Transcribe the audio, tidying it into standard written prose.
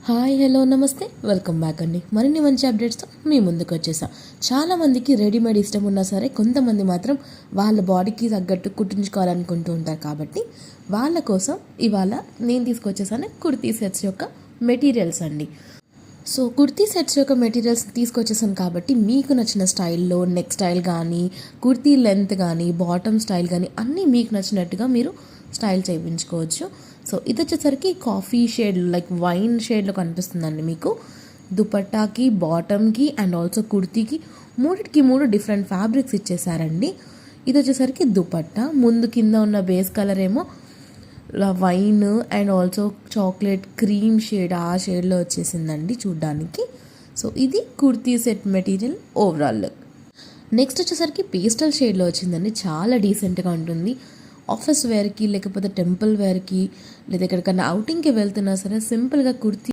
Hi hello నమస్తే welcome back అండి. మరిన్ని మంచి అప్డేట్స్తో మీ ముందుకు వచ్చేసా. చాలామందికి రెడీమేడ్ ఇష్టం ఉన్నా సరే కొంతమంది మాత్రం వాళ్ళ బాడీకి తగ్గట్టు కుట్టించుకోవాలనుకుంటూ ఉంటారు. కాబట్టి వాళ్ళ కోసం ఇవాళ నేను తీసుకొచ్చేసాను కుర్తీ సెట్స్ యొక్క మెటీరియల్స్ అండి. సో కుర్తీ సెట్స్ యొక్క మెటీరియల్స్ తీసుకొచ్చేసాను కాబట్టి మీకు నచ్చిన స్టైల్లో నెక్ స్టైల్ కానీ కుర్తీ లెంత్ కానీ బాటమ్ స్టైల్ కానీ అన్నీ మీకు నచ్చినట్టుగా మీరు స్టైల్ చేయించుకోవచ్చు. సో ఇది వచ్చేసరికి కాఫీ షేడ్ లైక్ వైన్ షేడ్లో కనిపిస్తుందండి మీకు. దుపట్టాకి బాటమ్కి అండ్ ఆల్సో కుర్తీకి మూడిటికి మూడు డిఫరెంట్ ఫ్యాబ్రిక్స్ ఇచ్చేసారండి. ఇది వచ్చేసరికి దుపట్టా, ముందు కింద ఉన్న బేస్ కలర్ ఏమో wine and also chocolate cream shade ఆ షేడ్లో వచ్చేసిందండి చూడ్డానికి. సో ఇది kurti set material overall look. Next వచ్చేసరికి పేస్టల్ షేడ్లో వచ్చిందండి. చాలా డీసెంట్గా ఉంటుంది. ఆఫీస్ వేర్కి లేకపోతే టెంపుల్ వేర్కి లేదా ఎక్కడికన్నా అవుటింగ్కి వెళ్తున్నా సరే సింపుల్గా కుర్తీ